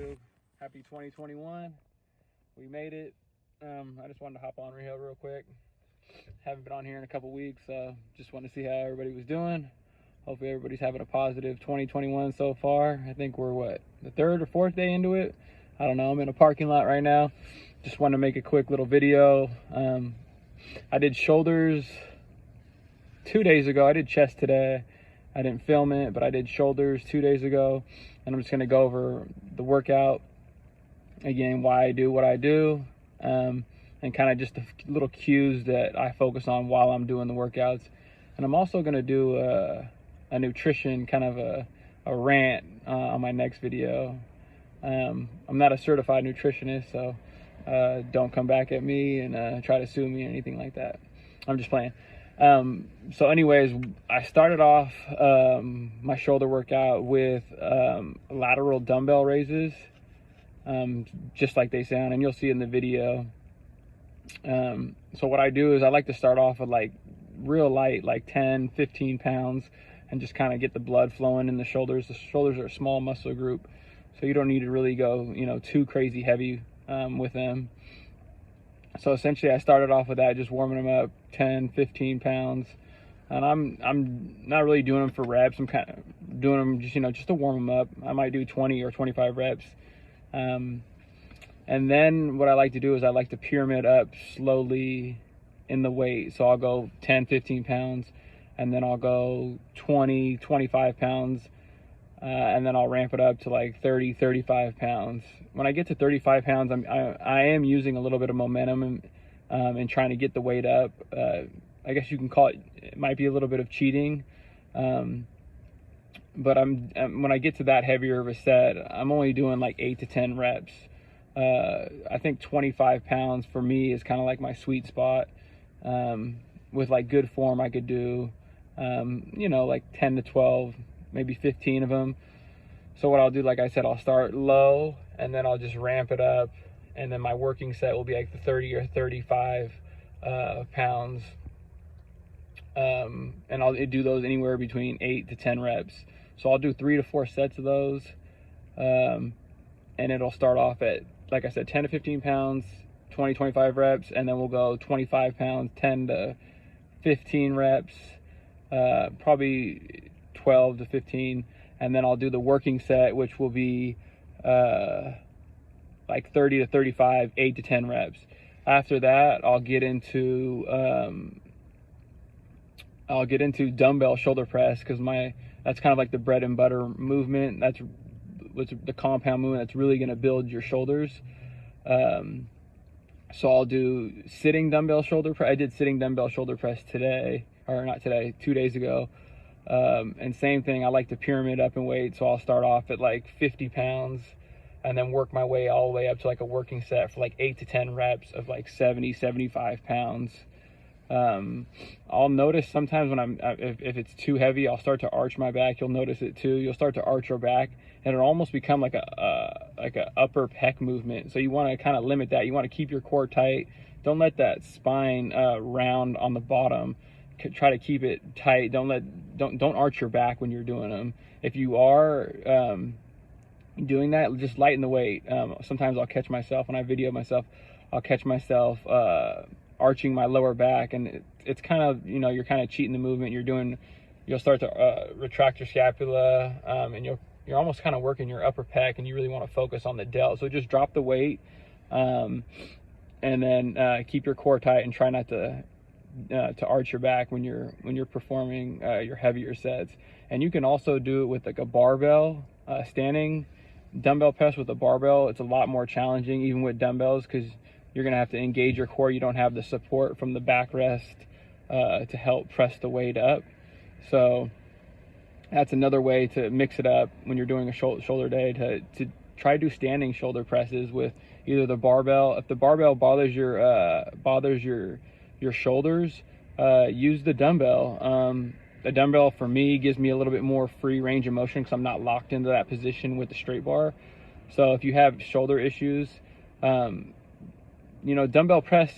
YouTube. Happy 2021. We made it. I just wanted to hop on here real quick. Haven't been on here in a couple weeks, so just wanted to see how everybody was doing. Hopefully everybody's having a positive 2021 so far. I think we're the third or fourth day into it. I don't know. I'm in a parking lot right now. Just wanted to make a quick little video. I did shoulders 2 days ago. I did chest today. I didn't film it, but I did shoulders 2 days ago. And I'm just going to go over the workout again, why I do what I do, and kind of just the little cues that I focus on while I'm doing the workouts. And I'm also going to do a nutrition kind of a rant on my next video. I'm not a certified nutritionist, so don't come back at me and try to sue me or anything like that. I'm just playing. So anyways, I started off my shoulder workout with lateral dumbbell raises, just like they sound, and you'll see in the video. So what I do is I like to start off with like real light, like 10-15 pounds, and just kind of get the blood flowing in the shoulders. The shoulders are a small muscle group, so you don't need to really go too crazy heavy with them. So essentially I started off with that, just warming them up 10-15 pounds, and I'm not really doing them for reps. I'm kind of doing them just to warm them up. I might do 20 or 25 reps, and then what I like to do is I like to pyramid up slowly in the weight. So I'll go 10-15 pounds, and then I'll go 20-25 pounds, and then I'll ramp it up to like 30-35 pounds. When I get to 35 pounds, I am using a little bit of momentum and trying to get the weight up. I guess you can call it might be a little bit of cheating, but when I get to that heavier of a set, I'm only doing like 8 to 10 reps. I think 25 pounds for me is kind of like my sweet spot. With like good form, I could do like 10 to 12, maybe 15 of them. So what I'll do, like I said, I'll start low and then I'll just ramp it up, and then my working set will be like the 30 or 35 pounds, and I'll do those anywhere between 8 to 10 reps. So I'll do 3 to 4 sets of those, and it'll start off at, like I said, 10 to 15 pounds, 20-25 reps, and then we'll go 25 pounds, 10 to 15 reps, probably 12 to 15, and then I'll do the working set, which will be like 30 to 35, 8 to 10 reps. After that, I'll get into dumbbell shoulder press, because that's kind of like the bread and butter movement. That's the compound movement that's really going to build your shoulders. So I'll do sitting dumbbell shoulder press. I did sitting dumbbell shoulder press today, or not today, 2 days ago. And same thing, I like to pyramid up in weight. So I'll start off at like 50 pounds and then work my way all the way up to like a working set for like 8 to 10 reps of like 70-75 pounds. I'll notice sometimes when if it's too heavy, I'll start to arch my back. You'll notice it too. You'll start to arch your back, and it'll almost become like a upper pec movement. So you want to kind of limit that. You want to keep your core tight. Don't let that spine round on the bottom. Try to keep it tight. Don't arch your back when you're doing them. If you are doing that, just lighten the weight. Sometimes I'll catch myself when I video myself. I'll catch myself arching my lower back, and it's kind of you're kind of cheating the movement. You'll start to retract your scapula, and you're almost kind of working your upper pec, and you really want to focus on the delt. So just drop the weight, and then keep your core tight, and try not to arch your back when you're performing your heavier sets. And you can also do it with like a barbell, standing dumbbell press with a barbell. It's a lot more challenging even with dumbbells, because you're gonna have to engage your core. You don't have the support from the backrest to help press the weight up. So that's another way to mix it up when you're doing a shoulder day, to try to do standing shoulder presses with either the barbell. If the barbell bothers your shoulders, use the dumbbell. The dumbbell for me gives me a little bit more free range of motion, because I'm not locked into that position with the straight bar. So if you have shoulder issues, dumbbell press,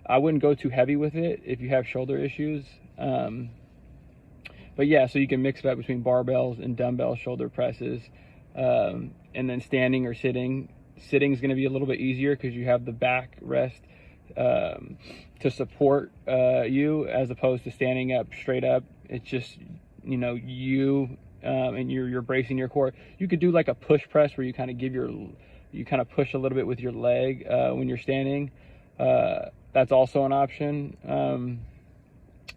I wouldn't go too heavy with it if you have shoulder issues. But yeah, so you can mix it up between barbells and dumbbell shoulder presses. and then standing or sitting. Sitting is going to be a little bit easier because you have the back rest to support you, as opposed to standing up straight up. It's just, you know, and you're bracing your core. You could do like a push press where you kind of push a little bit with your leg when you're standing. That's also an option.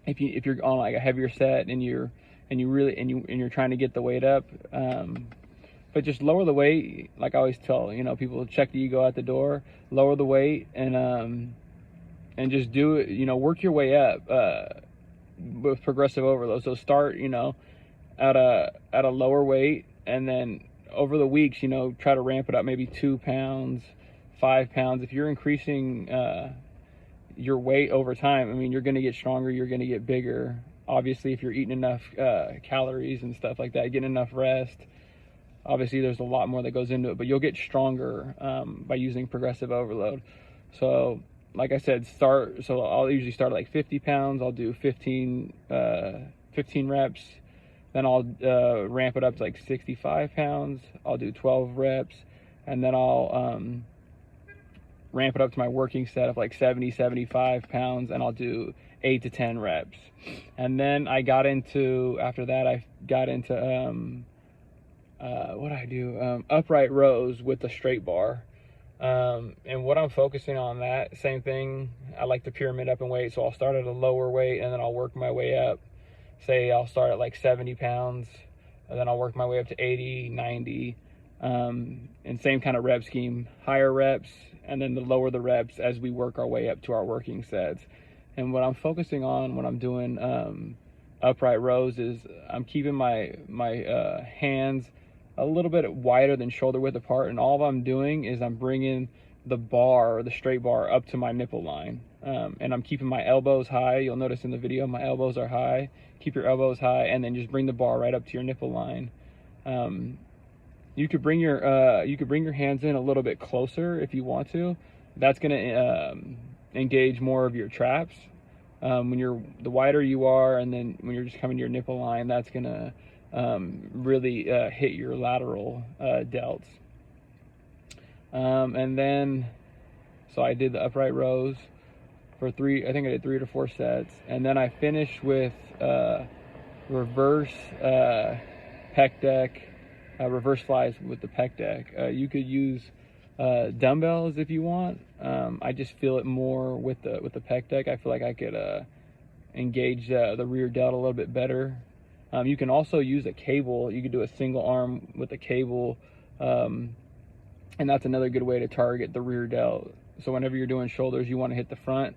If you're on like a heavier set and you're trying to get the weight up. But just lower the weight. Like I always tell, you know, people, check the ego at the door, lower the weight, and just do it, you know, work your way up with progressive overload. So start, you know, at a lower weight, and then over the weeks, you know, try to ramp it up, maybe 2 pounds, 5 pounds. If you're increasing your weight over time, I mean, you're going to get stronger, you're going to get bigger. Obviously, if you're eating enough calories and stuff like that, getting enough rest. Obviously, there's a lot more that goes into it, but you'll get stronger by using progressive overload. So, like I said, I'll usually start at like 50 pounds. I'll do 15 reps. Then I'll ramp it up to like 65 pounds. I'll do 12 reps. And then I'll ramp it up to my working set of like 70, 75 pounds. And I'll do 8 to 10 reps. And then after that, I got into... what I do, upright rows with the straight bar. And what I'm focusing on, that same thing, I like to pyramid up in weight. So I'll start at a lower weight and then I'll work my way up. Say I'll start at like 70 pounds and then I'll work my way up to 80, 90. And same kind of rep scheme, higher reps, and then the lower the reps as we work our way up to our working sets. And what I'm focusing on when I'm doing upright rows is I'm keeping my hands a little bit wider than shoulder width apart, and all I'm doing is I'm bringing the bar, the straight bar, up to my nipple line, and I'm keeping my elbows high. You'll notice in the video my elbows are high. Keep your elbows high, and then just bring the bar right up to your nipple line. You could bring your hands in a little bit closer if you want to. That's going to engage more of your traps. The wider you are, and then when you're just coming to your nipple line, that's going to really hit your lateral delts. And then, so I did the upright rows for I think I did 3 to 4 sets. And then I finished with reverse pec deck, reverse flies with the pec deck. You could use dumbbells if you want. I just feel it more with the pec deck. I feel like I could engage the rear delt a little bit better. You can also use a cable. You could do a single arm with a cable, and that's another good way to target the rear delt. So whenever you're doing shoulders, you want to hit the front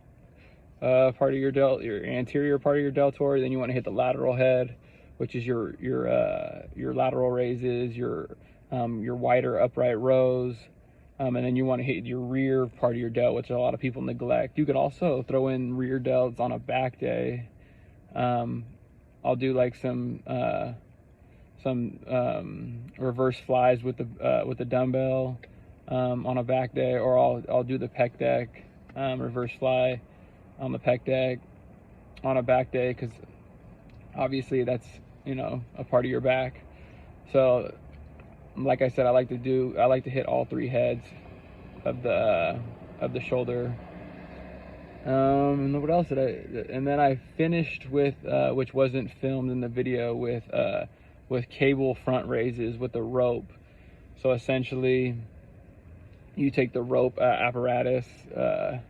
part of your delt, your anterior part of your deltoid. Then you want to hit the lateral head, which is your lateral raises, your wider upright rows, and then you want to hit your rear part of your delt, which a lot of people neglect. You could also throw in rear delts on a back day. I'll do like some reverse flies with the dumbbell on a back day, or I'll do the pec deck reverse fly on the pec deck on a back day, because obviously that's, you know, a part of your back. So like I said, I like to hit all 3 heads of the shoulder. And what else did and then I finished with which wasn't filmed in the video, with cable front raises with the rope. So essentially you take the rope apparatus, I'm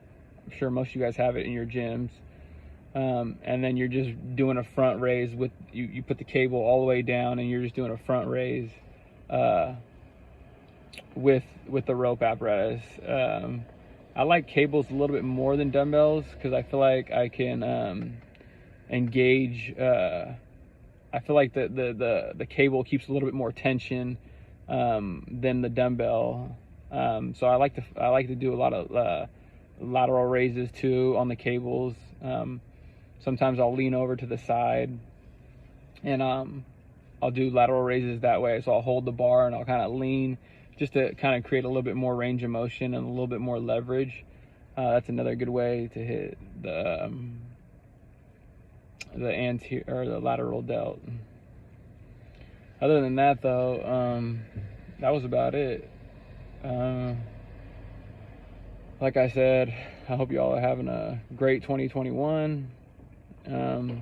sure most of you guys have it in your gyms, and then you're just doing a front raise with you put the cable all the way down and you're just doing a front raise with the rope apparatus. I like cables a little bit more than dumbbells because I feel like I can engage. I feel like the cable keeps a little bit more tension than the dumbbell. So I like to do a lot of lateral raises too on the cables. Sometimes I'll lean over to the side and I'll do lateral raises that way. So I'll hold the bar and I'll kind of lean, just to kind of create a little bit more range of motion and a little bit more leverage. That's another good way to hit the anterior or the lateral delt. Other than that, though, that was about it. Like I said, I hope you all are having a great 2021. I'm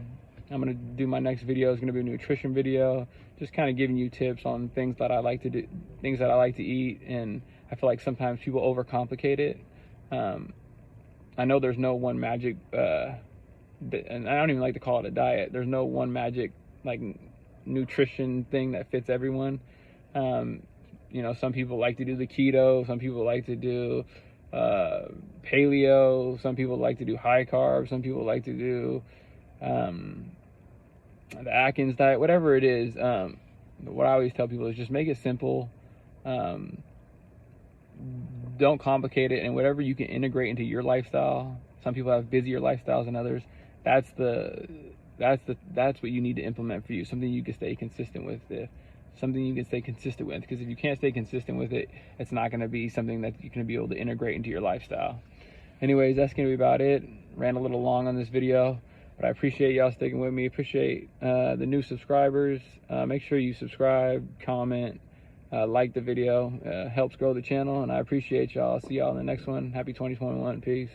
gonna do my next video is gonna be a nutrition video, just kind of giving you tips on things that I like to do, things that I like to eat, and I feel like sometimes people overcomplicate it. I know there's no one magic, and I don't even like to call it a diet. There's no one magic like nutrition thing that fits everyone. You know, some people like to do the keto, some people like to do paleo, some people like to do high carb, some people like to do the Atkins diet, whatever it is. What I always tell people is just make it simple. Don't complicate it, and whatever you can integrate into your lifestyle. Some people have busier lifestyles than others. That's what you need to implement for you. Something you can stay consistent with. Because if you can't stay consistent with it, it's not going to be something that you're going to be able to integrate into your lifestyle. Anyways, that's going to be about it. Ran a little long on this video, but I appreciate y'all sticking with me. Appreciate the new subscribers. Make sure you subscribe, comment, like the video. Helps grow the channel, and I appreciate y'all. See y'all in the next one. Happy 2021. Peace.